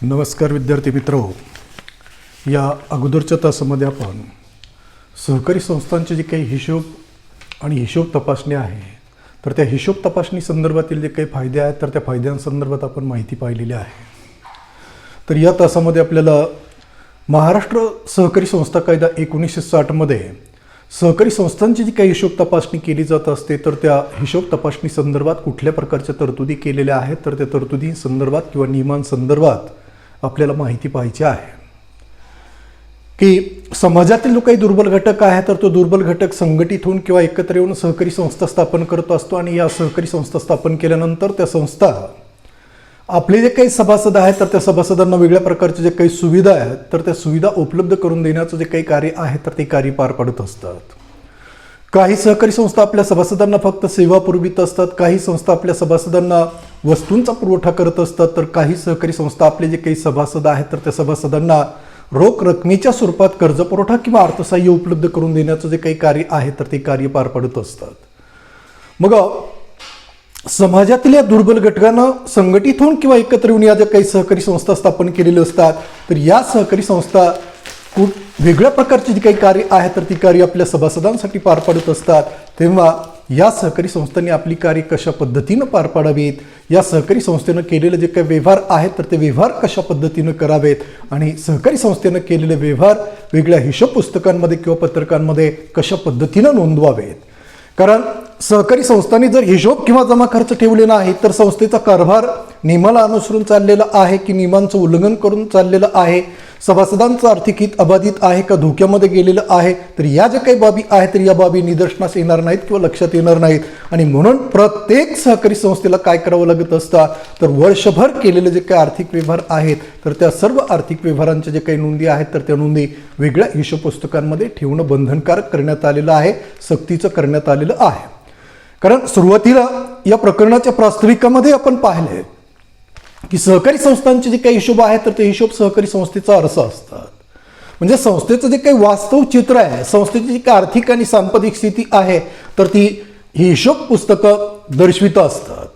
नमस्कार विद्यार्थी मित्रो, या अगोदरच्या तासामध्ये आपण सहकारी संस्थांचे जे काही हिशोब आणि हिशोब तपासणी आहे तर त्या हिशोब तपासणी संदर्भातील जे काही फायदे आहेत तर त्या फायद्यांसंदर्भात आपण माहिती पाहिलेली आहे। तर या तासामध्ये आपल्याला महाराष्ट्र सहकारी संस्था कायदा 1960 मध्ये सहकारी संस्थांची जी काही हिशोब तपासणी केली जात असते तर त्या हिशोब तपासणी संदर्भात कुठल्या प्रकारच्या तरतुदी केलेल्या आहेत तर त्या तरतुदी संदर्भात किंवा नियमांसंदर्भात आपल्याला माहिती पाहिजे आहे की समाजातील जो काही दुर्बल घटक आहे तर तो दुर्बल घटक संघटित होऊन किंवा एकत्र येऊन सहकारी संस्था स्थापन करत असतो आणि या सहकारी संस्था स्थापन केल्यानंतर त्या संस्था आपले जे काही सभासद आहेत तर त्या सभासदांना वेगळ्या प्रकारचे जे काही सुविधा आहेत तर त्या सुविधा उपलब्ध करून देण्याचं जे काही कार्य आहे तर ते कार्य पार पाडत असतात। काही सहकारी संस्था आपल्या सभासदांना फक्त सेवा पुरवित असतात, काही संस्था आपल्या सभासदांना वस्तूंचा पुरवठा करत असतात, तर काही सहकारी संस्था आपले जे काही सभासद आहेत तर त्या सभासदांना रोख रकमेच्या स्वरूपात कर्ज पुरवठा किंवा अर्थसहाय्य उपलब्ध करून देण्याचं जे काही कार्य आहे तर ते कार्य पार पाडत असतात। मग समाजातील या दुर्बल घटकांना संघटित होऊन किंवा एकत्र येऊन या ज्या काही सहकारी संस्था स्थापन केलेल्या असतात तर या सहकारी संस्था वेगळ्या प्रकारची जी काही कार्य आहे तर ती कार्य आपल्या सभासदांसाठी पार पाडत असतात। तेव्हा या सहकारी संस्थांनी आपली कार्य कशा पद्धतीनं पार पाडावीत, या सहकारी संस्थेनं केलेले जे काही व्यवहार आहेत तर ते व्यवहार कशा पद्धतीनं करावेत आणि सहकारी संस्थेनं केलेले व्यवहार वेगळ्या हिशोब पुस्तकांमध्ये किंवा पत्रकांमध्ये कशा पद्धतीनं नोंदवावेत। कारण सहकारी संस्थांनी जर हिशोब किंवा जमा खर्च ठेवले नाही तर संस्थेचा कारभार नियमाला अनुसरून चाललेला आहे की नियमांचं उल्लंघन करून चाललेलं आहे, सभासदांचं आर्थिक हित अबाधित आहे का धोक्यामध्ये गेलेलं आहे, तर या ज्या काही बाबी आहेत तर या बाबी निदर्शनास येणार नाहीत किंवा लक्षात येणार नाहीत। आणि म्हणून प्रत्येक सहकारी संस्थेला काय करावं लागत असतं तर वर्षभर केलेले जे काही आर्थिक व्यवहार आहेत तर त्या सर्व आर्थिक व्यवहारांच्या जे काही नोंदी आहेत तर त्या नोंदी वेगळ्या हिशोब पुस्तकांमध्ये ठेवणं बंधनकारक करण्यात आलेलं आहे, सक्तीचं करण्यात आलेलं आहे। कारण सुरुवातीला या प्रकरणाच्या प्रास्ताविकामध्ये आपण पाहिले की सहकारी संस्थांचे जे काही हिशोब आहेत तर ते हिशोब सहकारी संस्थेचा अर्थ असतात, म्हणजे संस्थेचं जे काही वास्तव चित्र आहे, संस्थेची जी काही आर्थिक आणि सांपदिक स्थिती आहे तर ती ही हिशोब पुस्तकं दर्शवित असतात।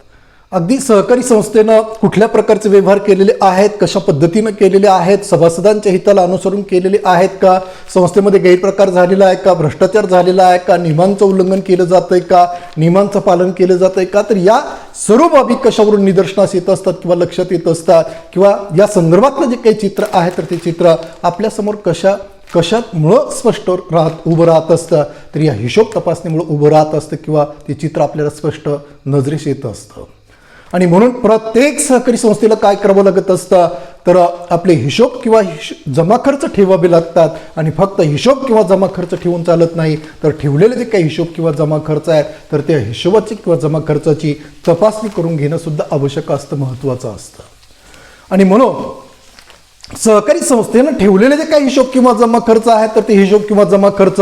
अगदी सहकारी संस्थेनं कुठल्या प्रकारचे व्यवहार केलेले आहेत, कशा पद्धतीनं केलेले आहेत, सभासदांच्या हिताला अनुसरून केलेले आहेत का, संस्थेमध्ये गैरप्रकार झालेला आहे का, भ्रष्टाचार झालेला आहे का, नियमांचं उल्लंघन केलं जातंय का, नियमांचं पालन केलं जातंय का, तर या सर्व बाबी कशावरून निदर्शनास येत असतात किंवा लक्षात येत असतात किंवा या संदर्भातलं जे काही चित्र आहे तर ते चित्र आपल्यासमोर कशामुळं स्पष्ट उभं राहत असतं तर या हिशोब तपासणीमुळे उभं राहत असतं किंवा ते चित्र आपल्याला स्पष्ट नजरेस येत असतं। आणि म्हणून प्रत्येक सहकारी संस्थेला काय करावं लागत असतं तर आपले हिशोब किंवा जमा खर्च ठेवावे लागतात आणि फक्त हिशोब किंवा जमा खर्च ठेवून चालत नाही तर ठेवलेले जे काही हिशोब किंवा जमा खर्च आहेत तर त्या हिशोबाची किंवा जमा खर्चाची तपासणी करून घेणं सुद्धा आवश्यक असतं, महत्त्वाचं असतं। आणि म्हणून सहकारी संस्थेनं ठेवलेले जे काही हिशोब किंवा जमा खर्च आहे तर ते हिशोब किंवा जमा खर्च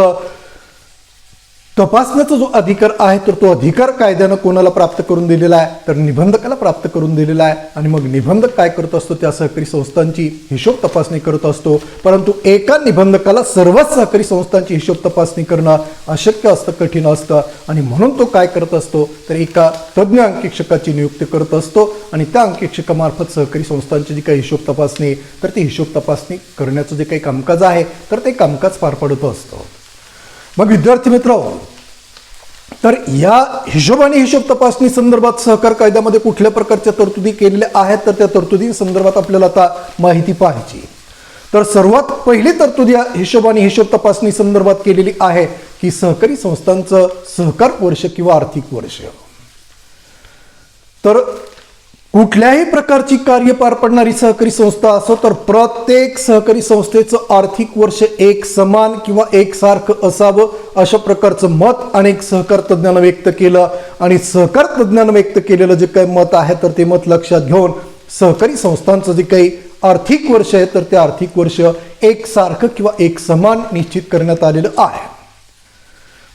तपासण्याचा जो अधिकार आहे तर तो अधिकार कायद्यानं कोणाला प्राप्त करून दिलेला आहे तर निबंधकाला प्राप्त करून दिलेला आहे। आणि मग निबंधक काय करत असतो, त्या सहकारी संस्थांची हिशोब तपासणी करत असतो, परंतु एका निबंधकाला सर्वच सहकारी संस्थांची हिशोब तपासणी करणं अशक्य असतं, कठीण असतं। आणि म्हणून तो काय करत असतो तर एका तज्ज्ञ अंकेक्षकाची नियुक्ती करत असतो आणि त्या अंकेक्षकामार्फत सहकारी संस्थांची जी काही हिशोब तपासणी तर ती हिशोब तपासणी करण्याचं जे काही कामकाज आहे तर ते कामकाज पार पडत असतं। मग विद्यार्थी मित्र, तर या हिशोब आणि हिशोब तपासणी संदर्भात सहकार कायद्यामध्ये कुठल्या प्रकारच्या तरतुदी केलेल्या आहेत तर त्या तरतुदी संदर्भात आपल्याला आता माहिती पाहिजे। तर सर्वात पहिली तरतुद या हिशोब आणि हिशोब तपासणी संदर्भात केलेली आहे की सहकारी संस्थांचं सहकार वर्ष किंवा आर्थिक वर्ष। तर कुठल्याही प्रकारची कार्य पार पडणारी सहकारी संस्था असो तर प्रत्येक सहकारी संस्थेचं आर्थिक वर्ष एक समान किंवा एकसारखं असावं अशा प्रकारचं मत अनेक सहकार तज्ज्ञांना व्यक्त केलं। आणि सहकार तज्ज्ञांना व्यक्त केलेलं जे काही मत आहे तर ते मत लक्षात घेऊन सहकारी संस्थांचं जे काही आर्थिक वर्ष आहे तर ते आर्थिक वर्ष एकसारखं किंवा एक समान निश्चित करण्यात आलेलं आहे।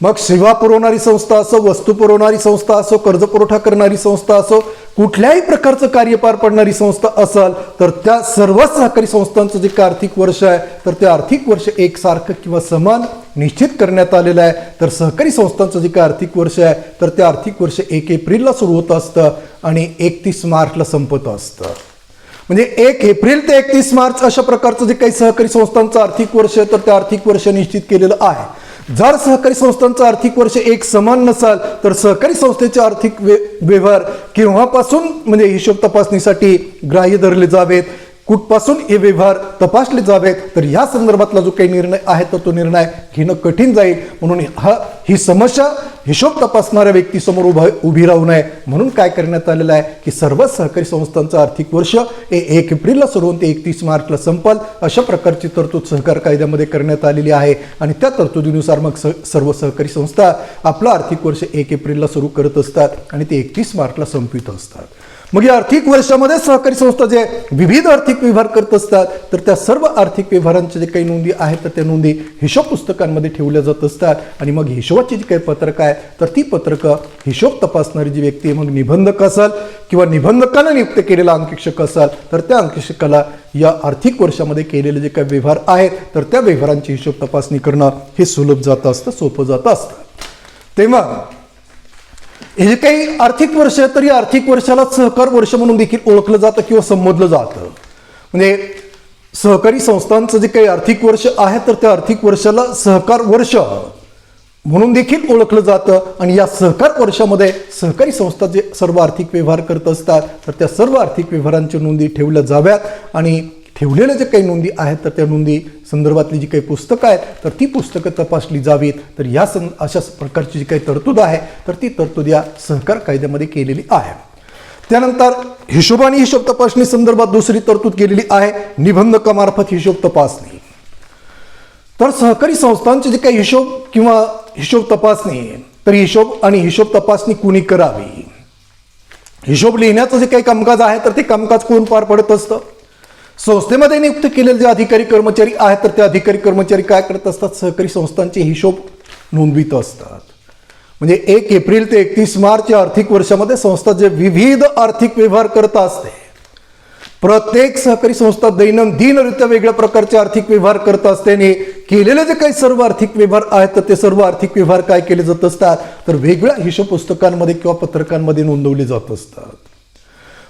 मग सेवा पुरवणारी संस्था असो, वस्तू पुरवणारी संस्था असो, कर्ज पुरवठा करणारी संस्था असो, कुठल्याही प्रकारचं कार्य पार पडणारी संस्था असेल तर त्या सर्व सहकारी संस्थांचं जे आर्थिक वर्ष आहे तर ते आर्थिक वर्ष एकसारखं किंवा समान निश्चित करण्यात आलेलं आहे। तर सहकारी संस्थांचं जे आर्थिक वर्ष आहे तर ते आर्थिक वर्ष 1 एप्रिलला सुरू होत असतं आणि 31 मार्चला संपत असतं। म्हणजे 1 एप्रिल ते 31 मार्च अशा प्रकारचं जे काही सहकारी संस्थांचं आर्थिक वर्ष आहे तर ते आर्थिक वर्ष निश्चित केलेलं आहे। जर सहकारी संस्थांचं आर्थिक वर्ष एक समान नसाल तर सहकारी संस्थेचे आर्थिक व्यवहार केव्हापासून म्हणजे हिशोब तपासणीसाठी ग्राह्य धरले जावेत, कुठपासून हे व्यवहार तपासले जावेत, तर या संदर्भातला जो काही निर्णय आहे तर तो निर्णय घेणं कठीण जाईल। म्हणून ही समस्या हिशोब तपासणाऱ्या व्यक्तीसमोर उभी राहू नये म्हणून काय करण्यात आलेलं आहे की सर्व सहकारी संस्थांचं आर्थिक वर्ष हे 1 एप्रिलला सुरू होऊन ते 31 मार्चला संपल अशा प्रकारची तरतूद सहकार कायद्यामध्ये करण्यात आलेली आहे। आणि त्या तरतुदीनुसार मग सर्व सहकारी संस्था आपलं आर्थिक वर्ष 1 एप्रिलला सुरू करत असतात आणि ते 31 मार्चला संपवित असतात। मग या आर्थिक वर्षामध्ये सहकारी संस्था जे विविध आर्थिक व्यवहार करत असतात तर त्या सर्व आर्थिक व्यवहारांच्या जे काही नोंदी आहेत तर त्या नोंदी हिशोब पुस्तकांमध्ये ठेवल्या जात असतात। आणि मग हिशोबाची जी काही पत्रकं आहे तर ती पत्रकं हिशोब तपासणारी जी व्यक्ती मग निबंधक असाल किंवा निबंधकाला नियुक्त केलेला अंकेक्षक असाल तर त्या अंकेक्षकाला या आर्थिक वर्षामध्ये केलेले जे काही व्यवहार आहेत तर त्या व्यवहारांची हिशोब तपासणी करणं हे सुलभ जात असतं, सोपं जात असतं। तेव्हा हे जे काही आर्थिक वर्ष आहे तर या आर्थिक वर्षाला सहकार वर्ष म्हणून देखील ओळखलं जातं किंवा संबोधलं जातं। म्हणजे सहकारी संस्थांचं जे काही आर्थिक वर्ष आहे तर त्या आर्थिक वर्षाला सहकार वर्ष म्हणून देखील ओळखलं जातं। आणि या सहकार वर्षामध्ये सहकारी संस्था जे सर्व आर्थिक व्यवहार करत असतात तर त्या सर्व आर्थिक व्यवहारांच्या नोंदी ठेवल्या जाव्यात आणि ठेवलेल्या जे काही नोंदी आहेत तर त्या नोंदी संदर्भातली जी काही पुस्तकं आहेत तर ती पुस्तकं तपासली जावीत। तर या अशा प्रकारची जी काही तरतूद आहे तर ती तरतूद या सहकार कायद्यामध्ये केलेली आहे। त्यानंतर हिशोब आणि हिशोब तपासणी संदर्भात दुसरी तरतूद केलेली आहे निबंधकामार्फत हिशोब तपासणी। तर सहकारी संस्थांचे जे काही हिशोब किंवा हिशोब तपासणी तर हिशोब आणि हिशोब तपासणी कुणी करावी, हिशोब लिहिण्याचं जे काही कामकाज आहे तर ते कामकाज कोण पार पडत असतं। संस्थेमध्ये नियुक्त केलेले जे अधिकारी कर्मचारी आहेत तर ते अधिकारी कर्मचारी काय करत असतात, सहकारी संस्थांचे हिशोब नोंदवित असतात। म्हणजे 1 एप्रिल ते 31 मार्च या आर्थिक वर्षामध्ये संस्था जे विविध आर्थिक व्यवहार करत असते, प्रत्येक सहकारी संस्था दैनंदिनरित्या वेगळ्या प्रकारचे आर्थिक व्यवहार करत असते आणि केलेले जे काही सर्व आर्थिक व्यवहार आहेत तर ते सर्व आर्थिक व्यवहार काय केले जात असतात तर वेगळ्या हिशोब पुस्तकांमध्ये किंवा पत्रकांमध्ये नोंदवले जात असतात।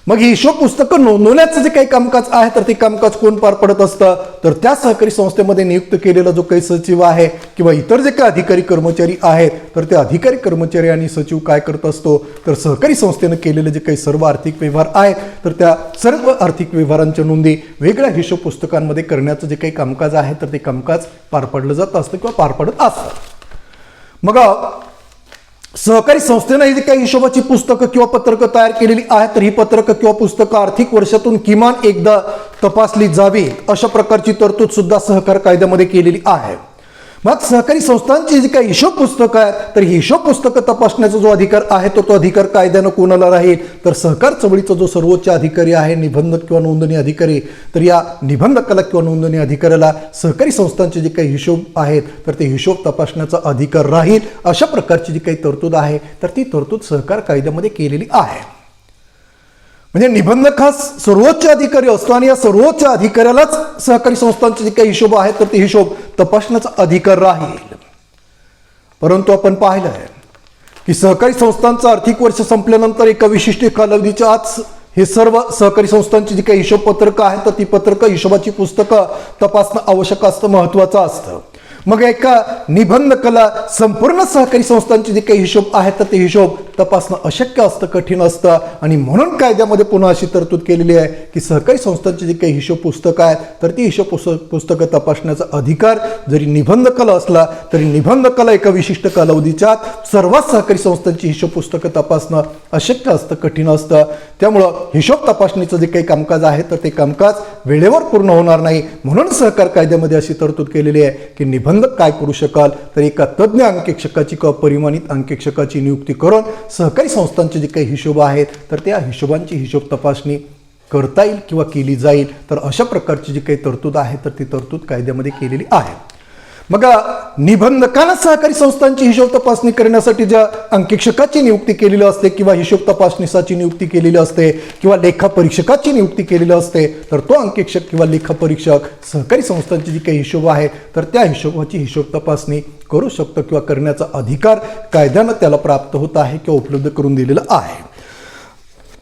मग ही हिशोब पुस्तकं नोंदवण्याचं जे काही कामकाज आहे तर ते कामकाज कोण पार पडत असतं तर त्या सहकारी संस्थेमध्ये नियुक्त केलेला जो काही सचिव आहे किंवा इतर जे काही अधिकारी कर्मचारी आहेत तर ते अधिकारी कर्मचारी आणि सचिव काय करत असतो तर सहकारी संस्थेनं केलेले जे काही सर्व आर्थिक व्यवहार आहेत तर त्या सर्व आर्थिक व्यवहारांच्या नोंदी वेगळ्या हिशोब पुस्तकांमध्ये करण्याचं जे काही कामकाज आहे तर ते कामकाज पार पडलं जात असतं किंवा पार पडत असतं। मग सहकारी संस्थेनं ही जी काही हिशोबाची पुस्तकं किंवा पत्रकं तयार केलेली आहेत तर ही पत्रकं किंवा पुस्तकं आर्थिक वर्षातून किमान एकदा तपासली जावी अशा प्रकारची तरतूद सुद्धा सहकार कायद्यामध्ये केलेली आहे। मग सहकारी संस्थांची जी काही हिशोब पुस्तकं आहेत तर ही हिशोब पुस्तकं तपासण्याचा जो अधिकार आहे तो अधिकार कायद्यानं कोणाला राहील तर सहकार चळवळीचा जो सर्वोच्च अधिकारी आहे निबंधक किंवा नोंदणी अधिकारी तर या निबंधकाला किंवा नोंदणी अधिकाऱ्याला सहकारी संस्थांचे जे काही हिशोब आहेत तर ते हिशोब तपासण्याचा अधिकार राहील अशा प्रकारची जी काही तरतूद आहे तर ती तरतूद सहकार कायद्यामध्ये केलेली आहे। म्हणजे निबंधक हा सर्वोच्च अधिकारी असतो आणि या सर्वोच्च अधिकाऱ्यालाच सहकारी संस्थांचे जे काही हिशोब आहेत तर ते हिशोब तपासण्याचा अधिकार राहील। परंतु आपण पाहिलंय की सहकारी संस्थांचं आर्थिक वर्ष संपल्यानंतर एका विशिष्ट कालावधीच्या आत हे सर्व सहकारी संस्थांची जी काही हिशोब पत्रकं आहेत तर ती पत्रकं हिशोबाची पुस्तकं तपासणं आवश्यक असतं, महत्वाचं असतं। मग एका निबंधकाला संपूर्ण सहकारी संस्थांचे जे काही हिशोब आहेत तर ते हिशोब तपासणं अशक्य असतं, कठीण असतं आणि म्हणून कायद्यामध्ये पुन्हा अशी तरतूद केलेली आहे की सहकारी संस्थांची जी काही हिशोब पुस्तकं आहेत तर ती हिशोब पुस्तकं तपासण्याचा अधिकार जरी निबंधकाला असला तरी निबंधकाला एका विशिष्ट कालावधीच्या सर्वच सहकारी संस्थांची हिशोब पुस्तकं तपासणं अशक्य असतं, कठीण असतं। त्यामुळं हिशोब तपासणीचं जे काही कामकाज आहे तर ते कामकाज वेळेवर पूर्ण होणार नाही म्हणून सहकार कायद्यामध्ये अशी तरतूद केलेली आहे की निबंधक काय करू शकाल तर एका तज्ज्ञ अंकेक्षकाची किंवा परिमाणित अंकेक्षकाची नियुक्ती करून सहकारी संस्थांचे जे काही हिशोब आहेत तर त्या हिशोबांची हिशोब तपासणी करता येईल किंवा केली जाईल। तर अशा प्रकारची जी काही तरतूद आहे तर ती तरतूद कायद्यामध्ये केलेली आहे। मग निबंधकाला सहकारी संस्थांची हिशोब तपासणी करण्यासाठी ज्या अंकेक्षकाची नियुक्ती केलेली असते किंवा हिशोब तपासणीसाची नियुक्ती केलेली असते किंवा लेखापरीक्षकाची नियुक्ती केलेली असते तर तो अंकेक्षक किंवा लेखापरीक्षक सहकारी संस्थांची जी काही हिशोब आहे तर त्या हिशोबाची हिशोब तपासणी करू शकतो किंवा करण्याचा अधिकार कायद्यानं त्याला प्राप्त होत आहे किंवा उपलब्ध करून दिलेला आहे।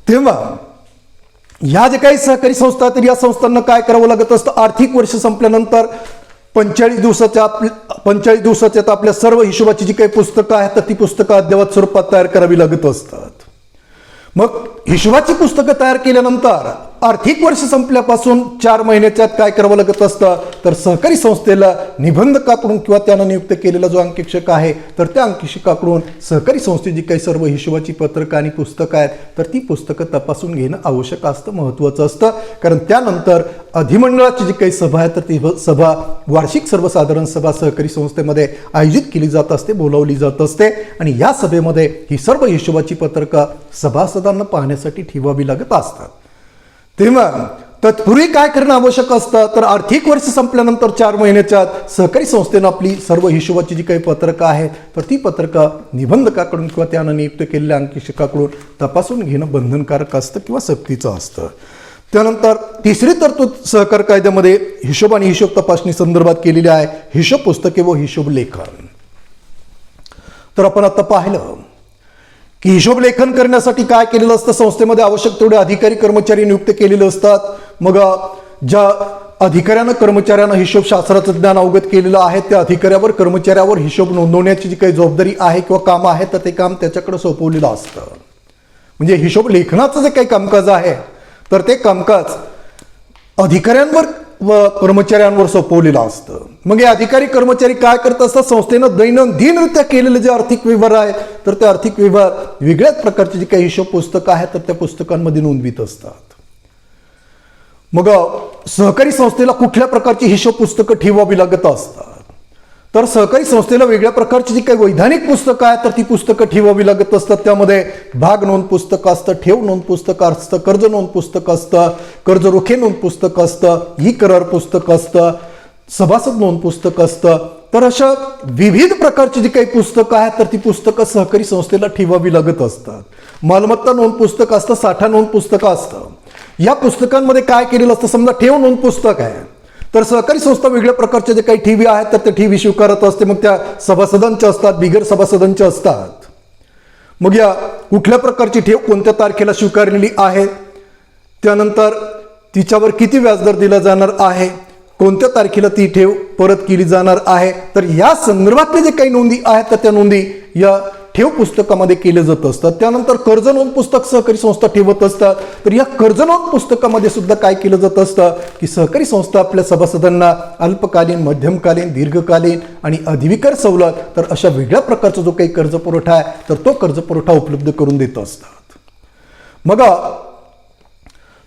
तेव्हा ह्या जे काही सहकारी संस्था आहेत, तर या संस्थांना काय करावं लागत असतं, आर्थिक वर्ष संपल्यानंतर 45 दिवसाच्या आपल्या सर्व हिशोबाची जी काही पुस्तकं आहेत तर ती पुस्तकं अद्ययावत स्वरूपात तयार करावी लागत असतात. मग हिशोबाची पुस्तकं तयार केल्यानंतर आर्थिक वर्ष संपल्यापासून 4 महिन्याच्या आत काय करावं लागत असतं, तर सहकारी संस्थेला निबंधकाकडून किंवा त्यानं नियुक्त केलेला जो अंकेक्षक आहे तर त्या अंकेक्षकाकडून सहकारी संस्थेची काही सर्व हिशोबाची पत्रकं आणि पुस्तकं आहेत तर ती पुस्तकं तपासून घेणं आवश्यक असतं, महत्त्वाचं असतं. कारण त्यानंतर अधिमंडळाची जी काही सभा आहे तर ती सभा वार्षिक सर्वसाधारण सभा सहकारी संस्थेमध्ये आयोजित केली जात असते, बोलावली जात असते आणि या सभेमध्ये ही सर्व हिशोबाची पत्रकं सभासदांना पाहण्यासाठी ठेवावी लागत असतात. तेव्हा तत्पूर्वी काय करणं आवश्यक असतं, तर आर्थिक वर्ष संपल्यानंतर 4 महिन्याच्या आत सहकारी संस्थेनं आपली सर्व हिशोबाची जी काही पत्रकं आहेत तर ती पत्रकं निबंधकाकडून किंवा त्यानं नियुक्त केलेल्या अंकेक्षकाकडून तपासून घेणं बंधनकारक असतं किंवा सक्तीचं असतं. त्यानंतर तिसरी तरतूद सहकार कायद्यामध्ये हिशोब आणि हिशोब तपासणी संदर्भात केलेली आहे, हिशोब पुस्तके व हिशोब लेखन. तर आपण आता पाहिलं की हिशोब लेखन करण्यासाठी काय केलेलं असतं, संस्थेमध्ये आवश्यक तेवढे अधिकारी कर्मचारी नियुक्त केलेले असतात. मग ज्या अधिकाऱ्यानं कर्मचाऱ्यांना हिशोब शास्त्राचं ज्ञान अवगत केलेलं आहे त्या अधिकाऱ्यावर कर्मचाऱ्यावर हिशोब नोंदवण्याची जी काही जबाबदारी आहे किंवा काम आहे तर ते काम त्याच्याकडे सोपवलेलं असतं. म्हणजे हिशोब लेखनाचं जे काही कामकाज आहे तर ते कामकाज अधिकाऱ्यांवर व कर्मचाऱ्यांवर सोपवलेलं असतं. मग हे अधिकारी कर्मचारी काय करत असतात, संस्थेनं दैनंदिनरित्या केलेले जे आर्थिक व्यवहार आहेत तर ते आर्थिक व्यवहार वेगळ्याच प्रकारचे जे काही हिशोब पुस्तकं आहेत तर त्या पुस्तकांमध्ये नोंदवित असतात. मग सहकारी संस्थेला कुठल्या प्रकारची हिशोब पुस्तकं ठेवावी लागत असतात, तर सहकारी संस्थेला वेगळ्या प्रकारची जी काही वैधानिक पुस्तकं आहेत तर ती पुस्तकं ठेवावी लागत असतात. त्यामध्ये भाग नोंद पुस्तक असतं, ठेव नोंद पुस्तक असतं, कर्ज नोंद पुस्तक असतं, कर्ज रोखे नोंद पुस्तक असतं, ई करार पुस्तक असतं, सभासद नोंद पुस्तक असतं. तर अशा विविध प्रकारची जी काही पुस्तकं आहेत तर ती पुस्तकं सहकारी संस्थेला ठेवावी लागत असतात. मालमत्ता नोंद पुस्तक असतं, साठा नोंद पुस्तकं असतं. या पुस्तकांमध्ये काय केलेलं असतं, समजा ठेव नोंद पुस्तक आहे तर सहकारी संस्था वेगळ्या प्रकारच्या जे काही ठेवी आहेत तर त्या ठेवी स्वीकारत असते. मग त्या सभासदांच्या असतात, बिगर सभासदांच्या असतात. मग या कुठल्या प्रकारची ठेव कोणत्या तारखेला स्वीकारलेली आहे, त्यानंतर तिच्यावर किती व्याजदर दिला जाणार आहे, कोणत्या तारखेला ती ठेव परत केली जाणार आहे, तर या संदर्भातले जे काही नोंदी आहेत तर त्या नोंदी या ठेव पुस्तकामध्ये केले जात असतात. त्यानंतर कर्ज नोंद पुस्तक सहकारी संस्था ठेवत असतात. तर या कर्ज नोंद पुस्तकामध्ये सुद्धा काय केलं जात असतं की सहकारी संस्था आपल्या सभासदांना अल्पकालीन, मध्यमकालीन, दीर्घकालीन आणि अधिविकार सवलत तर अशा वेगळ्या प्रकारचा जो काही कर्ज पुरवठा आहे तर तो कर्ज पुरवठा उपलब्ध करून देत असतात. मग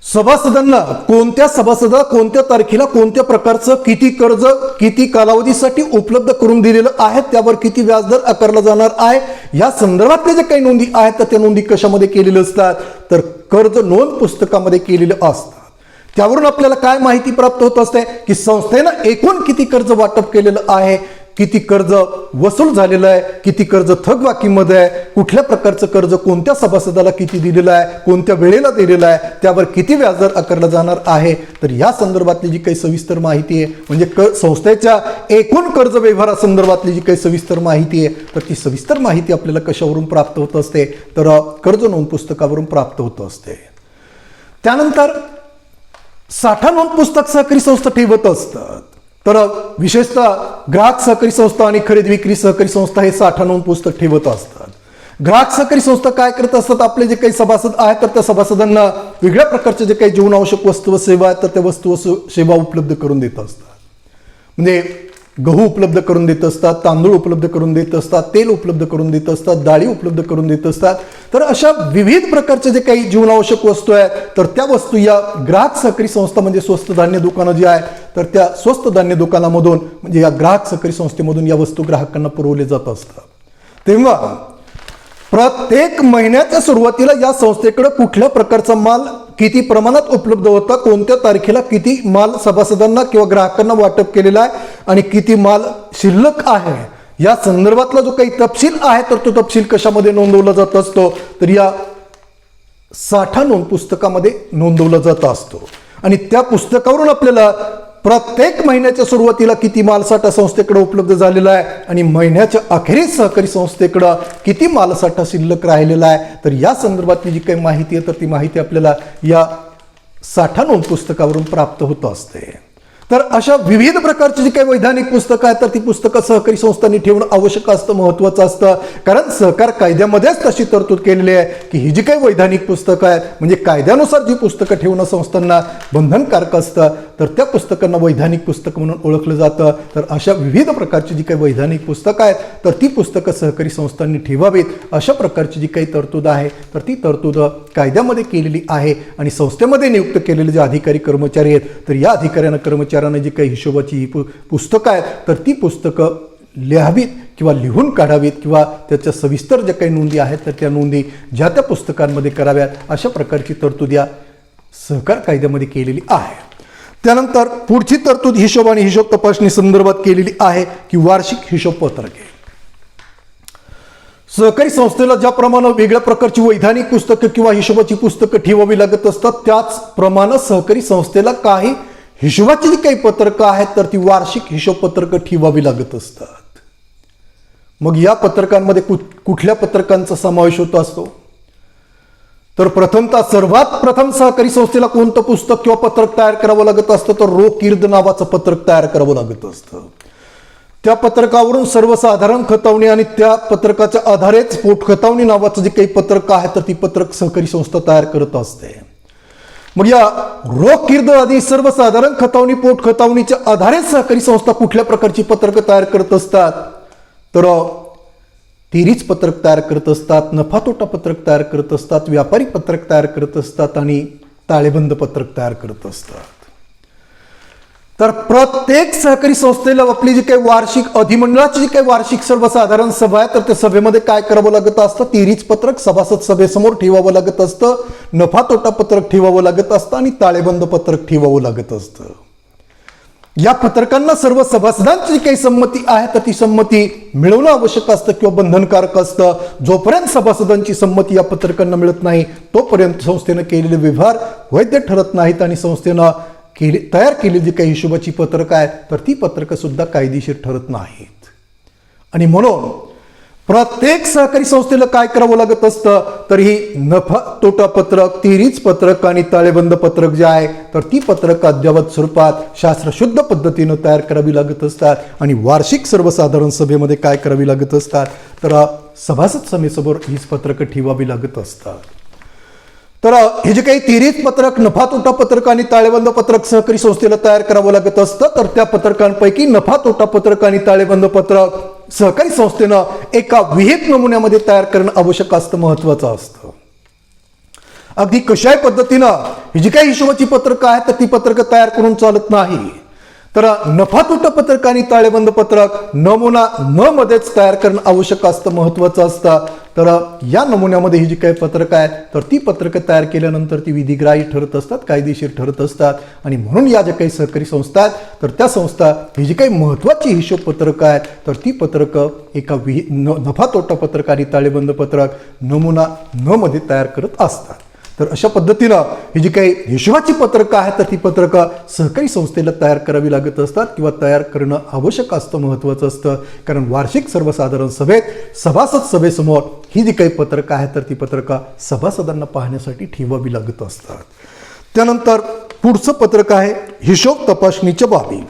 सभासदांना कोणत्या तारखेला कोणत्या प्रकारचं किती कर्ज किती कालावधीसाठी उपलब्ध करून दिलेलं आहे, त्यावर किती व्याजदर आकारला जाणार आहे, या संदर्भातले जे काही नोंदी आहेत तर त्या नोंदी कशामध्ये केलेल्या असतात, तर कर्ज नोंद पुस्तकामध्ये केलेलं असतात. त्यावरून आपल्याला काय माहिती प्राप्त होत असते की संस्थेनं एकूण किती कर्ज वाटप केलेलं आहे, किती कर्ज वसूल झालेलं आहे, किती कर्ज थकबाकीमध्ये आहे, कुठल्या प्रकारचं कर्ज कोणत्या सभासदाला किती दिलेलं आहे, कोणत्या वेळेला दिलेलं आहे, त्यावर किती व्याजदर आकारला जाणार आहे. तर या संदर्भातली जी काही सविस्तर माहिती आहे म्हणजे संस्थेच्या एकूण कर्ज व्यवहारासंदर्भातली जी काही सविस्तर माहिती आहे तर ती सविस्तर माहिती आपल्याला कशावरून प्राप्त होत असते, तर कर्ज नोंद पुस्तकावरून प्राप्त होत असते. त्यानंतर साठा नोंद पुस्तक सहकारी संस्था ठेवत असतात. तर विशेषतः ग्राहक सहकारी संस्था आणि खरेदी विक्री सहकारी संस्था हे साठा नोंद पुस्तक ठेवत असतात. ग्राहक सहकारी संस्था काय करत असतात, आपले जे काही सभासद आहेत तर त्या सभासदांना वेगळ्या प्रकारचे जे काही जीवनावश्यक वस्तू व सेवा आहेत तर त्या वस्तू व सेवा उपलब्ध करून देत असतात. म्हणजे गहू उपलब्ध करून देत असतात, तांदूळ उपलब्ध करून देत असतात, तेल उपलब्ध करून देत असतात, डाळी उपलब्ध करून देत असतात. तर अशा विविध प्रकारचे जे काही जीवनावश्यक वस्तू आहेत तर त्या वस्तू या ग्राहक सहकारी संस्था म्हणजे स्वस्त धान्य दुकानं जी आहे तर त्या स्वस्त धान्य दुकानामधून म्हणजे या ग्राहक सहकारी संस्थेमधून या वस्तू ग्राहकांना पुरवले जात असतात. तेव्हा प्रत्येक महिन्याच्या सुरुवातीला या संस्थेकडे कुठल्या प्रकारचा माल किती प्रमाणात उपलब्ध होता, कोणत्या तारखेला किती माल सभासदांना किंवा ग्राहकांना वाटप केलेला आहे आणि किती माल शिल्लक आहे या संदर्भातला जो काही तपशील आहे तर तो तपशील कशामध्ये नोंदवला जात असतो, तर या साठा नोंद पुस्तकामध्ये नोंदवला जात असतो. आणि त्या पुस्तकावरून आपल्याला प्रत्येक महिन्याच्या सुरुवातीला किती मालसाठा संस्थेकडे उपलब्ध झालेला आहे आणि महिन्याच्या अखेरीस सहकारी संस्थेकडे किती मालसाठा शिल्लक राहिलेला आहे तर या संदर्भातली जी काही माहिती आहे तर ती माहिती आपल्याला या साठा नोंद पुस्तकावरून प्राप्त होत असते. तर अशा विविध प्रकारची जी काही वैधानिक पुस्तकं आहेत तर ती पुस्तकं सहकारी संस्थांनी ठेवणं आवश्यक असतं, महत्त्वाचं असतं. कारण सहकार कायद्यामध्येच तशी तरतूद केलेली आहे की ही जी काही वैधानिक पुस्तकं आहेत म्हणजे कायद्यानुसार जी पुस्तकं ठेवणं संस्थांना बंधनकारक असतं तर त्या पुस्तकांना वैधानिक पुस्तकं म्हणून ओळखलं जातं. तर अशा विविध प्रकारची जी काही वैधानिक पुस्तकं आहेत तर ती पुस्तकं सहकारी संस्थांनी ठेवावीत. अशा प्रकारची जी काही तरतूद आहे तर ती तरतूद कायद्यामध्ये केलेली आहे. आणि संस्थेमध्ये नियुक्त केलेले जे अधिकारी कर्मचारी आहेत तर या अधिकाऱ्यांना कर्मचाऱ्यांना जी काही हिशोबाची पुस्तकं आहेत तर ती पुस्तकं लिहावीत किंवा लिहून काढावीत किंवा त्याच्या सविस्तर ज्या काही नोंदी आहेत तर त्या नोंदी ज्या त्या पुस्तकांमध्ये कराव्यात. अशा प्रकारची तरतूद या सहकार कायद्यामध्ये केलेली आहे. त्यानंतर पुढची तरतूद हिशोब आणि हिशोब तपासणी संदर्भात केलेली आहे की वार्षिक हिशोब पत्रके. सहकारी संस्थेला ज्याप्रमाणे वेगळ्या प्रकारची वैधानिक पुस्तकं किंवा हिशोबाची पुस्तकं ठेवावी लागत असतात त्याचप्रमाणे सहकारी संस्थेला काही हिशोबाची जी काही पत्रकं आहेत तर ती वार्षिक हिशोब पत्रकं ठेवावी लागत असतात. मग या पत्रकांमध्ये कुठल्या पत्रकांचा समावेश होत असतो तर प्रथमतः सर्वात प्रथम सहकारी संस्थेला कोणतं पुस्तक किंवा पत्रक तयार करावं लागत असतं तर रोकीर्द नावाचं पत्रक तयार करावं लागत असतं. त्या पत्रकावरून सर्वसाधारण खतावणी आणि त्या पत्रकाच्या आधारेच पोटखतावणी नावाचं जे काही पत्रक आहे तर ती पत्रक सहकारी संस्था तयार करत असते. मग या रोकीर्द आदी सर्वसाधारण खतावणी पोटखतावणीच्या आधारे सहकारी संस्था कुठल्या प्रकारची पत्रकं तयार करत असतात तर तिरीच पत्रक तयार करत असतात, नफा तोटा पत्रक तयार करत असतात, व्यापारी पत्रक तयार करत असतात आणि ताळेबंद पत्रक तयार करत असतात. तर प्रत्येक सहकारी संस्थेला आपली जी काही वार्षिक अधिमंडळाची जी काही वार्षिक सर्वसाधारण सभा आहे तर त्या सभेमध्ये काय करावं लागत असतं तिरीच पत्रक सभासद सभेसमोर ठेवावं लागत असतं, नफा तोटा पत्रक ठेवावं लागत असतं आणि ताळेबंद पत्रक ठेवावं लागत असतं. या पत्रकांना सर्व सभासदांची जी काही संमती आहे तर ती संमती मिळवणं आवश्यक असतं किंवा बंधनकारक असतं. जोपर्यंत सभासदांची संमती या पत्रकांना मिळत नाही तोपर्यंत संस्थेनं केलेले व्यवहार वैध ठरत नाहीत आणि संस्थेनं तयार केलेली जी काही हिशोबाची पत्रकं आहेत तर ती पत्रकं सुद्धा कायदेशीर ठरत नाहीत. आणि म्हणून प्रत्येक सहकारी संस्थेला काय करावं लागत असतं तर ही नफा तोटा पत्रक, तिरीच पत्रक आणि ताळेबंद पत्रक जे आहे तर ती पत्रक अद्ययावत स्वरूपात शास्त्रशुद्ध पद्धतीनं तयार करावी लागत असतात. आणि वार्षिक सर्वसाधारण सभेमध्ये काय करावी लागत असतात तर सभासद सभेसमोर हीच पत्रकं ठेवावी लागत असतात. तर हे जे काही तिरीच पत्रक, नफा तोटा पत्रक आणि ताळेबंद पत्रक सहकारी संस्थेला तयार करावं लागत असतं तर त्या पत्रकांपैकी नफा तोटा पत्रक आणि ताळेबंद पत्रक सहकारी संस्थेनं एका विहित नमुन्यामध्ये तयार करणं आवश्यक असतं, महत्वाचं असतं. अगदी कशाही पद्धतीनं ही जी काही हिशोबाची पत्रकं आहेत तर ती पत्रकं तयार करून चालत नाही. तर नफा तोटा पत्रक आणि ताळेबंद पत्रक नमुना न मध्येच तयार करणं आवश्यक असतं, महत्वाचं असतं. तर या नमुन्यामध्ये ही जी काही पत्रकं आहेत तर ती पत्रकं तयार केल्यानंतर ती विधिग्राही ठरत असतात, कायदेशीर ठरत असतात. आणि म्हणून या ज्या काही सहकारी संस्था आहेत तर त्या संस्था ही जी काही महत्वाची हिशोब पत्रकं आहेत तर ती पत्रकं एका नफा तोटा पत्रक आणि ताळेबंद पत्रक नमुना न मध्ये तयार करत असतात. तर अशा पद्धतीनं ही जी काही हिशोबाची पत्रकं आहेत तर ती पत्रकं सहकारी संस्थेला तयार करावी लागत असतात किंवा तयार करणं आवश्यक असतं, महत्त्वाचं असतं. कारण वार्षिक सर्वसाधारण सभेत सभासद सभेसमोर ही जी काही पत्रकं आहेत तर ती पत्रकं सभासदांना पाहण्यासाठी ठेवावी लागत असतात. त्यानंतर पुढचं पत्रक आहे हिशोब तपासणीच्या बाबी.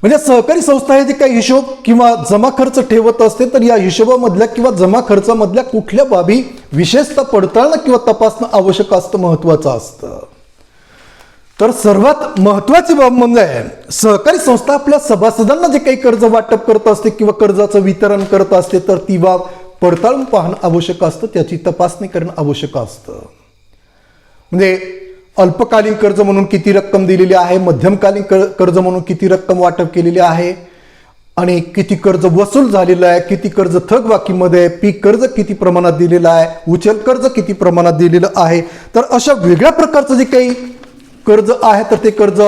म्हणजे सहकारी संस्था हे जे काही हिशोब किंवा जमा खर्च ठेवत असते तर या हिशोबामधल्या किंवा जमा खर्चामधल्या कुठल्या बाबी विशेषतः पडताळणं किंवा तपासणं आवश्यक असतं, महत्वाचं असतं. तर सर्वात महत्वाची बाब म्हणजे सहकारी संस्था आपल्या सभासदांना जे काही कर्ज वाटप करत असते किंवा कर्जाचं वितरण करत असते तर ती बाब पडताळून पाहणं आवश्यक असतं, त्याची तपासणी करणं आवश्यक असतं. म्हणजे अल्पकालीन कर्ज म्हणून किती रक्कम दिलेली आहे, मध्यमकालीन कर्ज म्हणून किती रक्कम वाटप केलेली आहे आणि किती कर्ज वसूल झालेलं आहे, किती कर्ज थकबाकीमध्ये, पीक कर्ज किती प्रमाणात दिलेलं आहे, उचल कर्ज किती प्रमाणात दिलेलं आहे. तर अशा वेगळ्या प्रकारचं जे काही कर्ज आहे तर ते कर्ज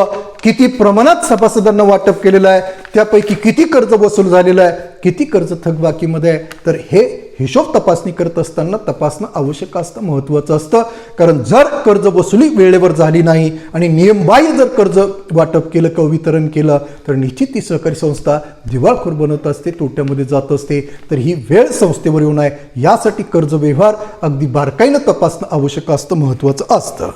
किती प्रमाणात सभासदांना वाटप केलेलं आहे, त्यापैकी किती कर्ज वसूल झालेलं आहे, किती कर्ज थकबाकीमध्ये आहे. तर हे हिशोब तपासणी करत असताना तपासणं आवश्यक असतं, महत्त्वाचं असतं. कारण जर कर्ज वसुली वेळेवर झाली नाही आणि नियमबाह्य जर कर्ज वाटप केलं किंवा वितरण केलं तर निश्चित ती सहकारी संस्था दिवाळखोर बनत असते, तोट्यामध्ये जात असते. तर ही वेळ संस्थेवर येऊ नये यासाठी कर्ज व्यवहार अगदी बारकाईनं तपासणं आवश्यक असतं, महत्त्वाचं असतं.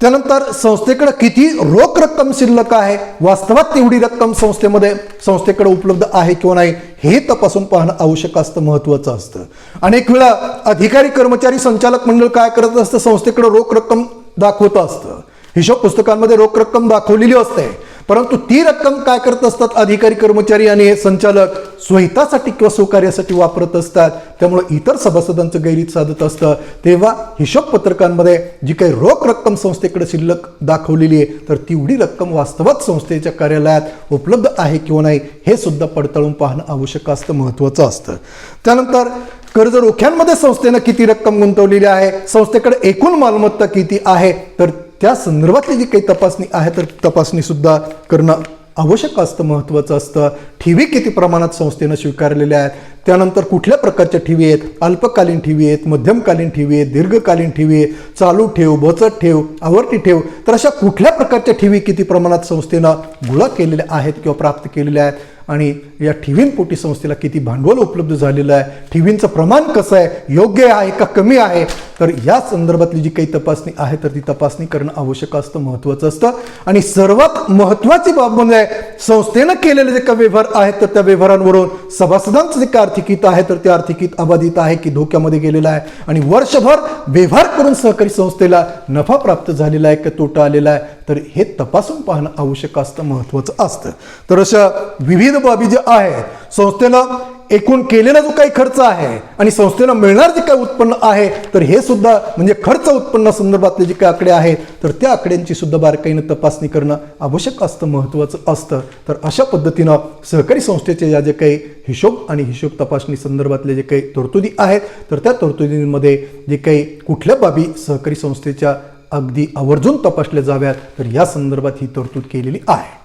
त्यानंतर संस्थेकडे किती रोख रक्कम शिल्लक आहे, वास्तवात तेवढी रक्कम संस्थेकडे उपलब्ध आहे किंवा नाही हे तपासून पाहणं आवश्यक असतं, महत्त्वाचं असतं. अनेक वेळा अधिकारी, कर्मचारी, संचालक मंडळ काय करत असतं, संस्थेकडे रोख रक्कम दाखवत असतं. हिशोब पुस्तकांमध्ये रोख रक्कम दाखवलेली असते, परंतु ती रक्कम काय करत असतात अधिकारी, कर्मचारी आणि संचालक स्वहितासाठी किंवा स्वकार्यासाठी वापरत असतात. त्यामुळे इतर सभासदांचं गैरहित साधत असतं. तेव्हा हिशोब पत्रकांमध्ये जी काही रोख रक्कम संस्थेकडे शिल्लक दाखवलेली आहे तर तेवढी रक्कम वास्तवात संस्थेच्या कार्यालयात उपलब्ध आहे किंवा नाही हे सुद्धा पडताळून पाहणं आवश्यक असतं, महत्त्वाचं असतं. त्यानंतर कर्ज रोख्यांमध्ये संस्थेनं किती रक्कम गुंतवलेली आहे, संस्थेकडे एकूण मालमत्ता किती आहे, तर त्या संदर्भातली जी काही तपासणी आहे तर तपासणी सुद्धा करणं आवश्यक असतं, महत्त्वाचं असतं. ठेवी किती प्रमाणात संस्थेनं स्वीकारलेल्या आहेत, त्यानंतर कुठल्या प्रकारच्या ठेवी आहेत, अल्पकालीन ठेवी आहेत, मध्यमकालीन ठेवी आहेत, दीर्घकालीन ठेवी आहे, चालू ठेव, बचत ठेव, आवर्ती ठेव, तर अशा कुठल्या प्रकारच्या ठेवी किती प्रमाणात संस्थेनं गोळा केलेल्या आहेत किंवा प्राप्त केलेल्या आहेत आणि या ठेवींपोटी संस्थेला किती भांडवल उपलब्ध झालेलं आहे, ठेवींचं प्रमाण कसं आहे, योग्य आहे का कमी आहे, तर या संदर्भातली जी काही तपासणी आहे तर ती तपासणी करणं आवश्यक असतं, महत्त्वाचं असतं. आणि सर्वात महत्त्वाची बाब म्हणजे संस्थेनं केलेले जे काही व्यवहार आहेत तर त्या व्यवहारांवरून सभासदांचं जे काही आर्थिक हित आहे तर ते आर्थिक हित अबाधित आहे की धोक्यामध्ये गेलेलं आहे आणि वर्षभर व्यवहार करून सहकारी संस्थेला नफा प्राप्त झालेला आहे का तोटा आलेला आहे तर हे तपासून पाहणं आवश्यक असतं, महत्त्वाचं असतं. तर अशा विविध बाबी ज्या आहेत, संस्थेनं एकूण केलेला जो काही खर्च आहे आणि संस्थेला मिळणार जे काही उत्पन्न आहे तर हे सुद्धा म्हणजे खर्च उत्पन्न संदर्भातले जे काही आकडे आहेत तर त्या आकड्यांची सुद्धा बारकाईनं तपासणी करणं आवश्यक असतं, महत्त्वाचं असतं. तर अशा पद्धतीनं सहकारी संस्थेचे या जे काही हिशोब आणि हिशोब तपासणी संदर्भातले जे काही तरतुदी आहेत तर त्या तरतुदींमध्ये जे काही कुठल्या बाबी सहकारी संस्थेच्या अगदी आवर्जून तपासल्या जाव्यात तर या संदर्भात ही तरतूद केलेली आहे.